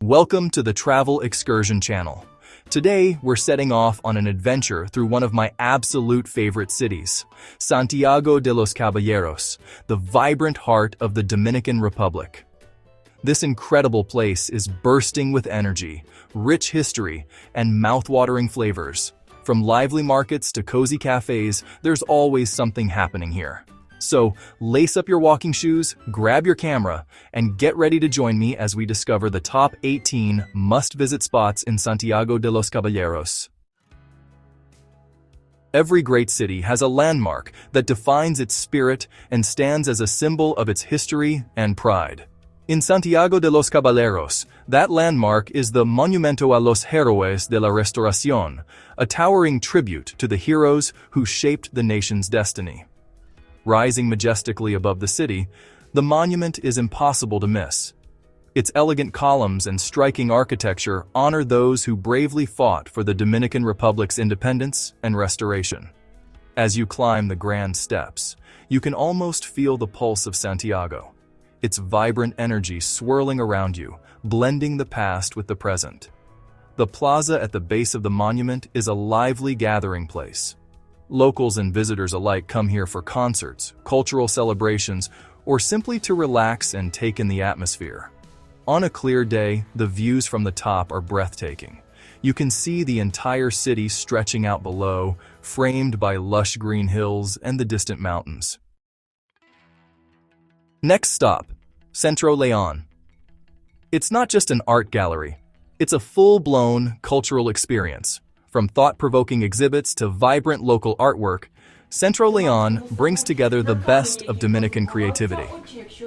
Welcome to the Travel Excursion channel. Today, we're setting off on an adventure through one of my absolute favorite cities, Santiago de los Caballeros, the vibrant heart of the Dominican Republic. This incredible place is bursting with energy, rich history, and mouth-watering flavors. From lively markets to cozy cafes, there's always something happening here. So, lace up your walking shoes, grab your camera, and get ready to join me as we discover the top 18 must-visit spots in Santiago de los Caballeros. Every great city has a landmark that defines its spirit and stands as a symbol of its history and pride. In Santiago de los Caballeros, that landmark is the Monumento a los Héroes de la Restauración, a towering tribute to the heroes who shaped the nation's destiny. Rising majestically above the city, the monument is impossible to miss. Its elegant columns and striking architecture honor those who bravely fought for the Dominican Republic's independence and restoration. As you climb the grand steps, you can almost feel the pulse of Santiago, its vibrant energy swirling around you, blending the past with the present. The plaza at the base of the monument is a lively gathering place. Locals and visitors alike come here for concerts, cultural celebrations, or simply to relax and take in the atmosphere. On a clear day, the views from the top are breathtaking. You can see the entire city stretching out below, framed by lush green hills and the distant mountains. Next stop, Centro, León. It's not just an art gallery. It's a full-blown cultural experience. From thought-provoking exhibits to vibrant local artwork, Centro León brings together the best of Dominican creativity.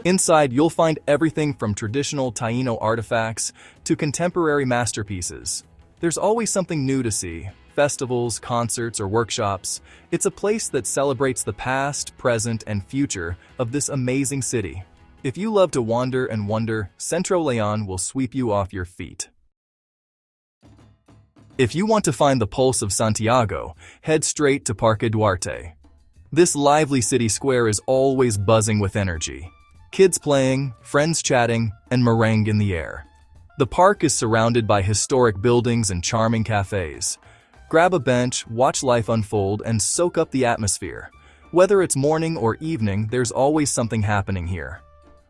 Inside, you'll find everything from traditional Taíno artifacts to contemporary masterpieces. There's always something new to see, festivals, concerts, or workshops. It's a place that celebrates the past, present, and future of this amazing city. If you love to wander and wonder, Centro León will sweep you off your feet. If you want to find the pulse of Santiago, head straight to Parque Duarte. This lively city square is always buzzing with energy. Kids playing, friends chatting, and merengue in the air. The park is surrounded by historic buildings and charming cafes. Grab a bench, watch life unfold, and soak up the atmosphere. Whether it's morning or evening, there's always something happening here.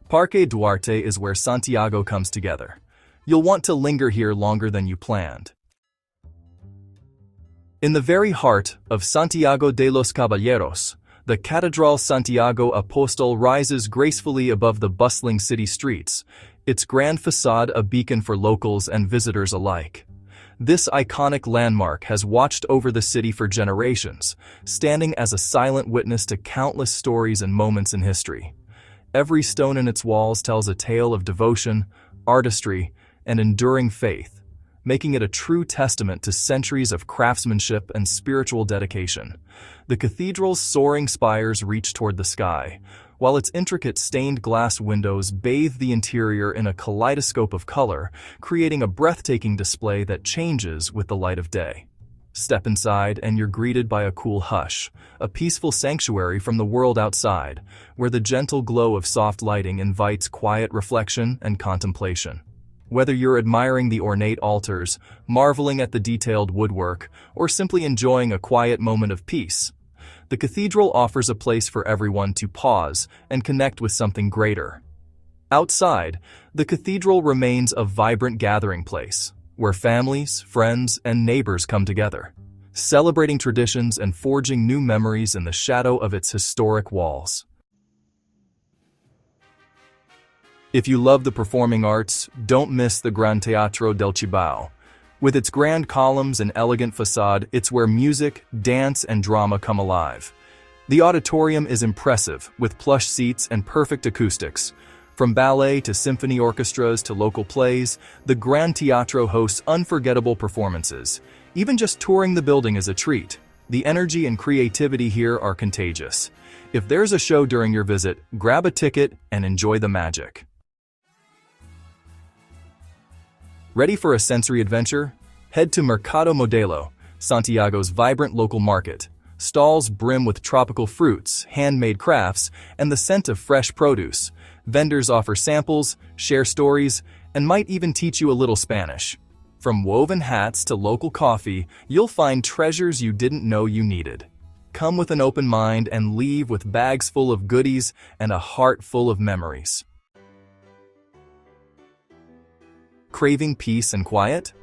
Parque Duarte is where Santiago comes together. You'll want to linger here longer than you planned. In the very heart of Santiago de los Caballeros, the Catedral Santiago Apóstol rises gracefully above the bustling city streets, its grand facade a beacon for locals and visitors alike. This iconic landmark has watched over the city for generations, standing as a silent witness to countless stories and moments in history. Every stone in its walls tells a tale of devotion, artistry, and enduring faith, making it a true testament to centuries of craftsmanship and spiritual dedication. The cathedral's soaring spires reach toward the sky, while its intricate stained glass windows bathe the interior in a kaleidoscope of color, creating a breathtaking display that changes with the light of day. Step inside and you're greeted by a cool hush, a peaceful sanctuary from the world outside, where the gentle glow of soft lighting invites quiet reflection and contemplation. Whether you're admiring the ornate altars, marveling at the detailed woodwork, or simply enjoying a quiet moment of peace, the cathedral offers a place for everyone to pause and connect with something greater. Outside, the cathedral remains a vibrant gathering place, where families, friends, and neighbors come together, celebrating traditions and forging new memories in the shadow of its historic walls. If you love the performing arts, don't miss the Gran Teatro del Cibao. With its grand columns and elegant facade, it's where music, dance, and drama come alive. The auditorium is impressive, with plush seats and perfect acoustics. From ballet to symphony orchestras to local plays, the Gran Teatro hosts unforgettable performances. Even just touring the building is a treat. The energy and creativity here are contagious. If there's a show during your visit, grab a ticket and enjoy the magic. Ready for a sensory adventure? Head to Mercado Modelo, Santiago's vibrant local market. Stalls brim with tropical fruits, handmade crafts, and the scent of fresh produce. Vendors offer samples, share stories, and might even teach you a little Spanish. From woven hats to local coffee, you'll find treasures you didn't know you needed. Come with an open mind and leave with bags full of goodies and a heart full of memories. Craving peace and quiet?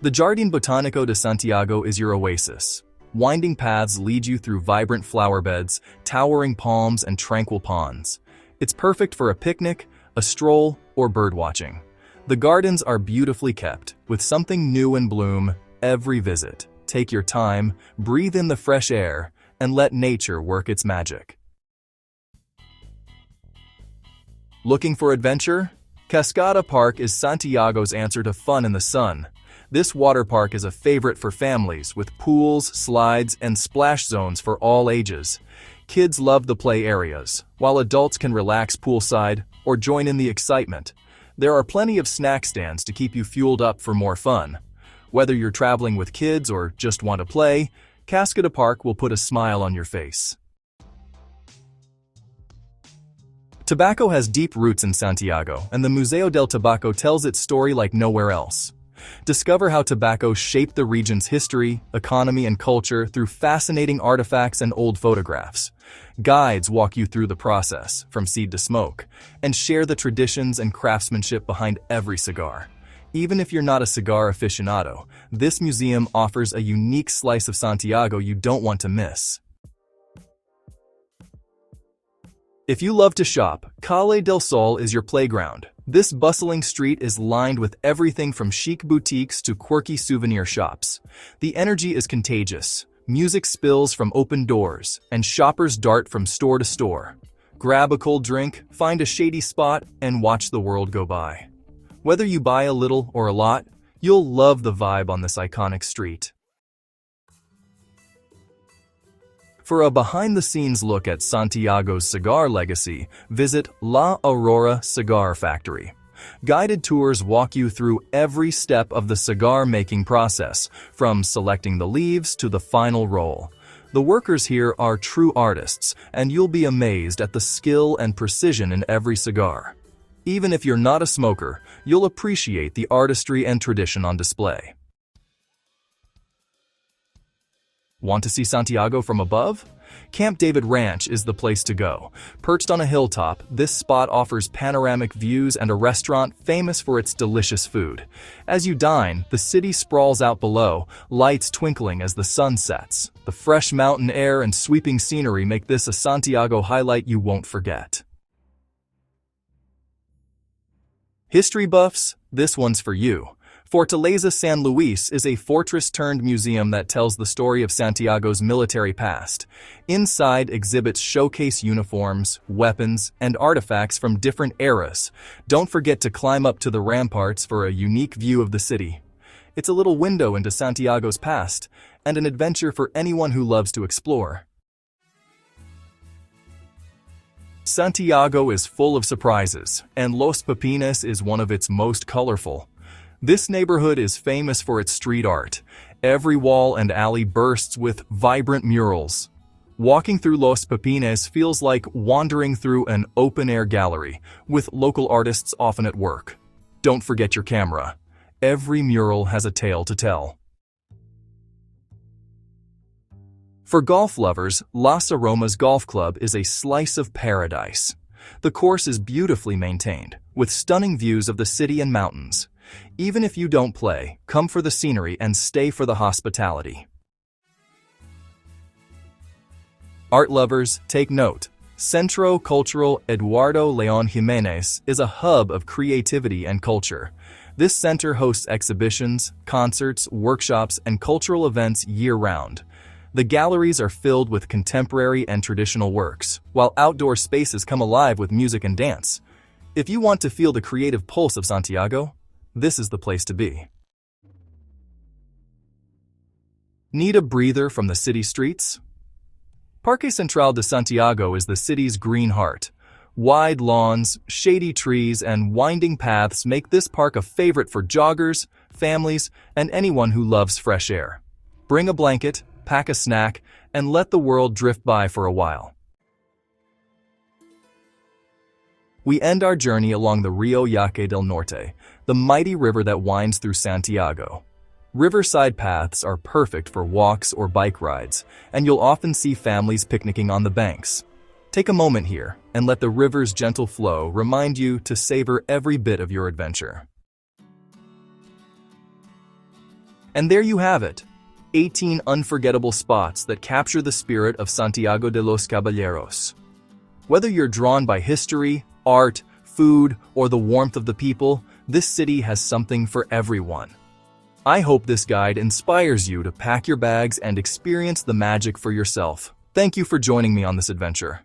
The Jardín Botánico de Santiago is your oasis. Winding paths lead you through vibrant flower beds, towering palms, and tranquil ponds. It's perfect for a picnic, a stroll, or birdwatching. The gardens are beautifully kept, with something new in bloom every visit. Take your time, breathe in the fresh air, and let nature work its magic. Looking for adventure? Kaskada Park is Santiago's answer to fun in the sun. This water park is a favorite for families, with pools, slides, and splash zones for all ages. Kids love the play areas, while adults can relax poolside or join in the excitement. There are plenty of snack stands to keep you fueled up for more fun. Whether you're traveling with kids or just want to play, Kaskada Park will put a smile on your face. Tobacco has deep roots in Santiago, and the Museo del Tabaco tells its story like nowhere else. Discover how tobacco shaped the region's history, economy, and culture through fascinating artifacts and old photographs. Guides walk you through the process, from seed to smoke, and share the traditions and craftsmanship behind every cigar. Even if you're not a cigar aficionado, this museum offers a unique slice of Santiago you don't want to miss. If you love to shop, Calle del Sol is your playground. This bustling street is lined with everything from chic boutiques to quirky souvenir shops. The energy is contagious. Music spills from open doors, and shoppers dart from store to store. Grab a cold drink, find a shady spot, and watch the world go by. Whether you buy a little or a lot, you'll love the vibe on this iconic street. For a behind-the-scenes look at Santiago's cigar legacy, visit La Aurora Cigar Factory. Guided tours walk you through every step of the cigar-making process, from selecting the leaves to the final roll. The workers here are true artists, and you'll be amazed at the skill and precision in every cigar. Even if you're not a smoker, you'll appreciate the artistry and tradition on display. Want to see Santiago from above? Camp David Ranch is the place to go. Perched on a hilltop, this spot offers panoramic views and a restaurant famous for its delicious food. As you dine, the city sprawls out below, lights twinkling as the sun sets. The fresh mountain air and sweeping scenery make this a Santiago highlight you won't forget. History buffs, this one's for you. Fortaleza San Luis is a fortress-turned-museum that tells the story of Santiago's military past. Inside, exhibits showcase uniforms, weapons, and artifacts from different eras. Don't forget to climb up to the ramparts for a unique view of the city. It's a little window into Santiago's past, and an adventure for anyone who loves to explore. Santiago is full of surprises, and Los Pepines is one of its most colorful. This neighborhood is famous for its street art. Every wall and alley bursts with vibrant murals. Walking through Los Pepines feels like wandering through an open-air gallery, with local artists often at work. Don't forget your camera. Every mural has a tale to tell. For golf lovers, Las Aromas Golf Club is a slice of paradise. The course is beautifully maintained, with stunning views of the city and mountains. Even if you don't play, come for the scenery and stay for the hospitality. Art lovers, take note. Centro Cultural Eduardo León Jiménez is a hub of creativity and culture. This center hosts exhibitions, concerts, workshops, and cultural events year-round. The galleries are filled with contemporary and traditional works, while outdoor spaces come alive with music and dance. If you want to feel the creative pulse of Santiago, this is the place to be. Need a breather from the city streets? Parque Central de Santiago is the city's green heart. Wide lawns, shady trees, and winding paths make this park a favorite for joggers, families, and anyone who loves fresh air. Bring a blanket, pack a snack, and let the world drift by for a while. We end our journey along the Rio Yaque del Norte, the mighty river that winds through Santiago. Riverside paths are perfect for walks or bike rides, and you'll often see families picnicking on the banks. Take a moment here and let the river's gentle flow remind you to savor every bit of your adventure. And there you have it, 18 unforgettable spots that capture the spirit of Santiago de los Caballeros. Whether you're drawn by history, art, food, or the warmth of the people, this city has something for everyone. I hope this guide inspires you to pack your bags and experience the magic for yourself. Thank you for joining me on this adventure.